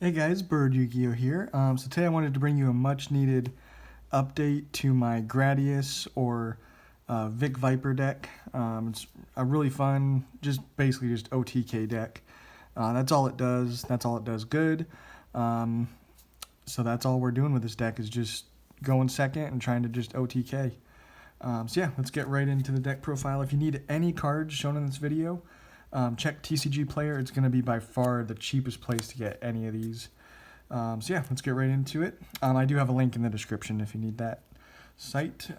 Hey guys, Bird Yugioh here. So today I wanted to bring you a much needed update to my Gradius or Vic Viper deck. It's a really fun, basically just OTK deck. That's all it does. That's all it does good. Um, so that's all we're doing with this deck is just going second and trying to just OTK. So yeah, let's get right into the deck profile. If you need any cards shown in this video, check TCG Player. It's going to be by far the cheapest place to get any of these. So yeah, let's get right into it. I do have a link in the description if you need that site.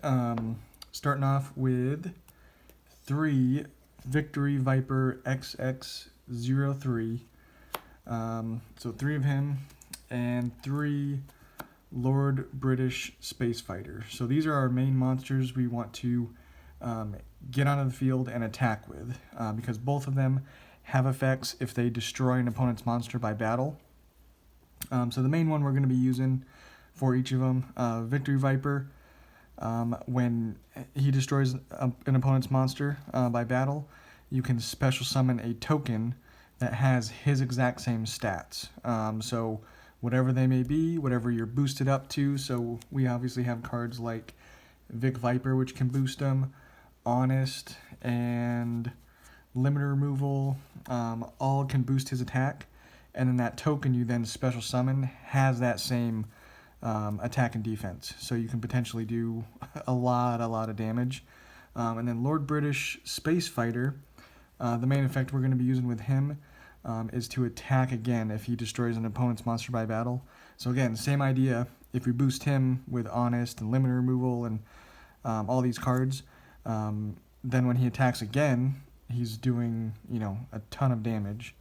Starting off with 3 Victory Viper XX03. So 3 of him and 3 Lord British Space Fighter. So these are our main monsters we want to get onto the field and attack with, because both of them have effects if they destroy an opponent's monster by battle. So the main one we're going to be using for each of them, Victory Viper, when he destroys an opponent's monster by battle, you can special summon a token that has his exact same stats. So whatever they may be, whatever you're boosted up to. So we obviously have cards like Vic Viper, which can boost them, Honest, and Limiter Removal, all can boost his attack. And then that token you then special summon has that same attack and defense. So you can potentially do a lot of damage. And then Lord British Space Fighter, the main effect we're going to be using with him is to attack again if he destroys an opponent's monster by battle. So again, same idea. If we boost him with Honest and Limiter Removal and all these cards, then when he attacks again, he's doing, a ton of damage.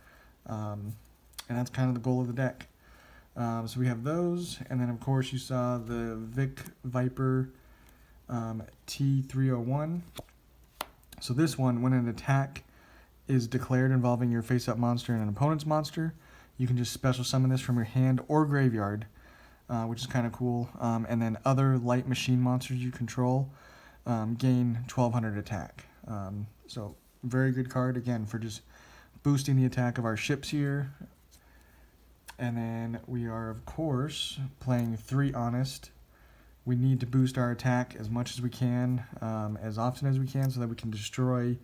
And that's kind of the goal of the deck. So we have those, and then of course you saw the Vic Viper T301. So this one, when an attack is declared involving your face-up monster and an opponent's monster, you can just special summon this from your hand or graveyard, which is kind of cool. And then other light machine monsters you control gain 1200 attack. So very good card, again, for just boosting the attack of our ships here. And then we are, of course, playing 3 Honest. We need to boost our attack as much as we can, as often as we can, so that we can destroy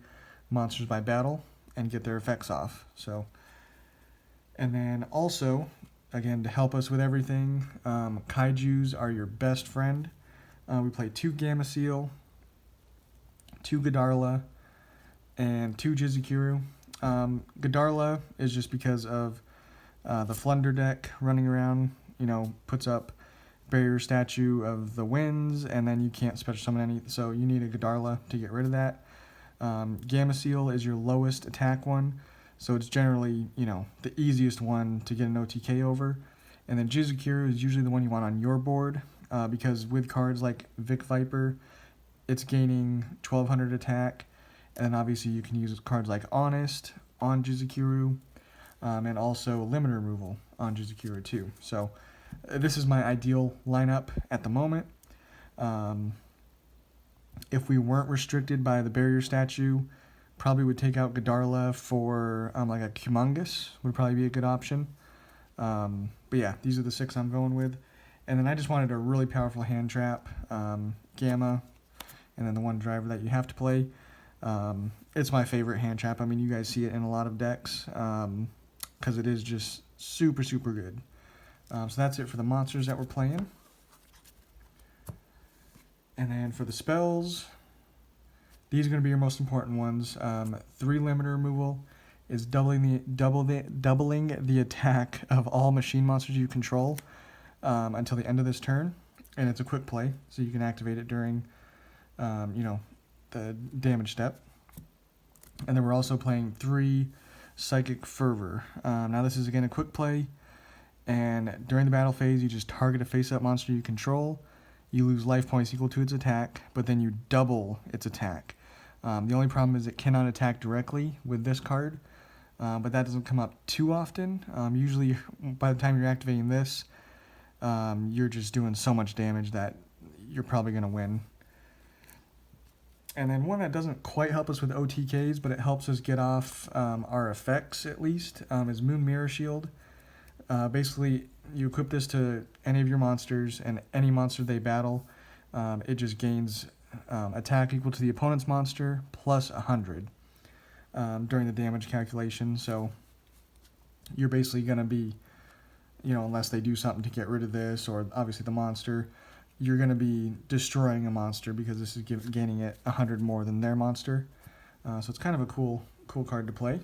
monsters by battle and get their effects off. So, and then also, again, to help us with everything, Kaijus are your best friend. We play 2 Gamma Seal, 2 Godarla, and 2 Jizukuru. Godarla is just because of the Flunder deck running around, puts up Barrier Statue of the Winds, and then you can't special summon any, so you need a Godarla to get rid of that. Gamma Seal is your lowest attack one, so it's generally, the easiest one to get an OTK over. And then Jizukuru is usually the one you want on your board, because with cards like Vic Viper, it's gaining 1200 attack, and then obviously you can use cards like Honest on Jizukuru, and also Limiter Removal on Yugioh too. So this is my ideal lineup at the moment. If we weren't restricted by the Barrier Statue, probably would take out Godarla for like a Humongous would probably be a good option. But yeah, these are the 6 I'm going with. And then I just wanted a really powerful hand trap, Gamma, and then the one driver that you have to play. It's my favorite hand trap. I mean, you guys see it in a lot of decks, because it is just super good. So that's it for the monsters that we're playing. And then for the spells, these are going to be your most important ones. 3 Limiter Removal is doubling the attack of all machine monsters you control until the end of this turn, and it's a quick play, so you can activate it during the damage step. And then we're also playing 3 Psychic Fervor. Now this is again a quick play, and during the battle phase you just target a face-up monster you control. You lose life points equal to its attack, but then you double its attack. The only problem is it cannot attack directly with this card, but that doesn't come up too often. Usually by the time you're activating this, you're just doing so much damage that you're probably going to win. And then one that doesn't quite help us with OTKs, but it helps us get off our effects at least, is Moon Mirror Shield. Basically, you equip this to any of your monsters, and any monster they battle, it just gains attack equal to the opponent's monster plus 100 during the damage calculation. So you're basically going to be, unless they do something to get rid of this, or obviously the monster, you're going to be destroying a monster because this is gaining it 100 more than their monster. So it's kind of a cool card to play.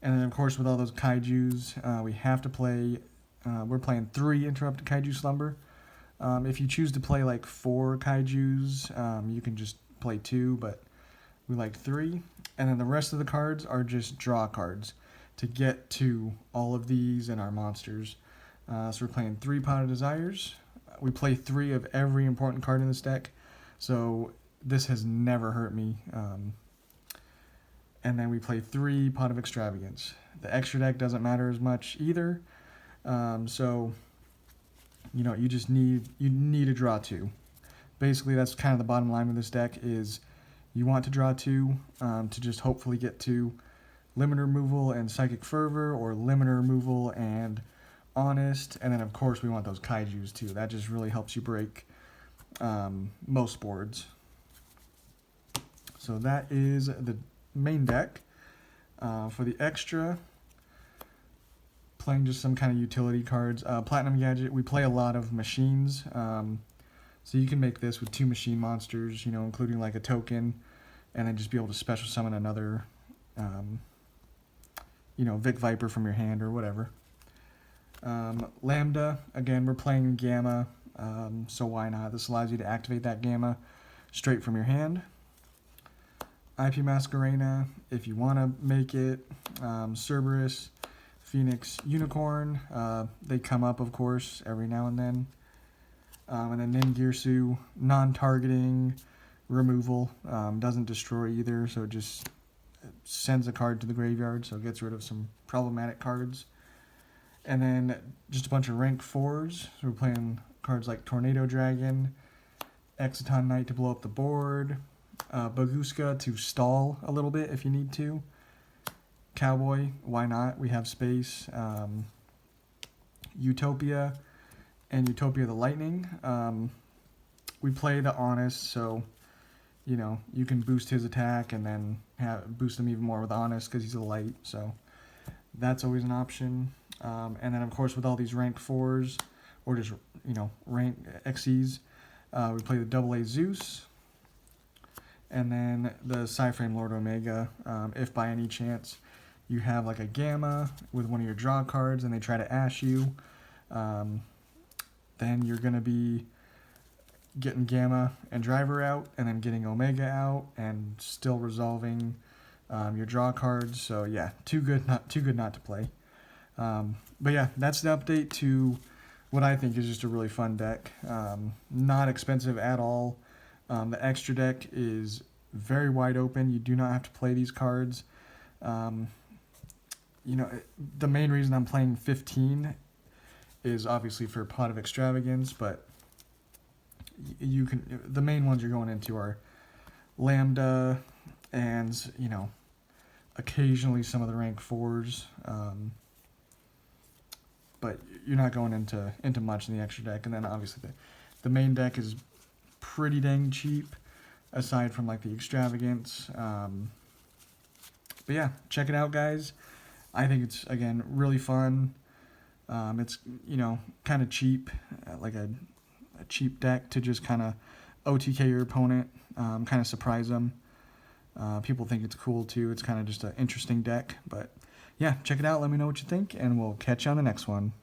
And then, of course, with all those Kaijus, we have to play, we're playing 3 Interrupted Kaiju Slumber. If you choose to play like 4 Kaijus, you can just play 2, but we like 3. And then the rest of the cards are just draw cards to get to all of these and our monsters. So we're playing 3 Pot of Desires. We play 3 of every important card in this deck, so this has never hurt me. And then we play 3 Pot of Extravagance. The extra deck doesn't matter as much either. So, you just need to draw 2. Basically, that's kind of the bottom line with this deck is you want to draw 2 to just hopefully get to Limit Removal and Psychic Fervor, or Limit Removal and Honest. And then, of course, we want those Kaijus too. That just really helps you break most boards. So that is the main deck. For the extra, playing just some kind of utility cards. Platinum Gadget, we play a lot of machines, so you can make this with 2 machine monsters, including like a token, and then just be able to special summon another, Vic Viper from your hand or whatever. Lambda, again, we're playing Gamma, so why not? This allows you to activate that Gamma straight from your hand. IP Masquerena, if you want to make it. Cerberus, Phoenix, Unicorn, they come up, of course, every now and then. And then Ningirsu, non-targeting, removal, doesn't destroy either, so it just sends a card to the graveyard, so it gets rid of some problematic cards. And then just a bunch of rank 4s, so we're playing cards like Tornado Dragon, Exciton Knight to blow up the board, Baguska to stall a little bit if you need to. Cowboy, why not? We have space. Utopia and Utopia the Lightning. We play the Honest, so you can boost his attack and then boost him even more with Honest because he's a light. So that's always an option. And then of course with all these rank 4s or just rank XEs, we play the AA Zeus. And then the Psyframe Lord Omega, if by any chance you have like a Gamma with one of your draw cards and they try to ash you, then you're going to be getting Gamma and Driver out and then getting Omega out and still resolving your draw cards. So yeah, too good not to play. But yeah, that's the update to what I think is just a really fun deck. Not expensive at all. The extra deck is very wide open. You do not have to play these cards. The main reason I'm playing 15 is obviously for Pot of Extravagance, but the main ones you're going into are Lambda and, occasionally some of the rank 4s. But you're not going into much in the extra deck. And then obviously the main deck is pretty dang cheap, aside from like the Extravagance. But yeah, check it out, guys. I think it's, again, really fun. It's, kind of cheap, like a cheap deck to just kind of OTK your opponent, kind of surprise them. People think it's cool too. It's kind of just an interesting deck. But yeah, check it out. Let me know what you think, and we'll catch you on the next one.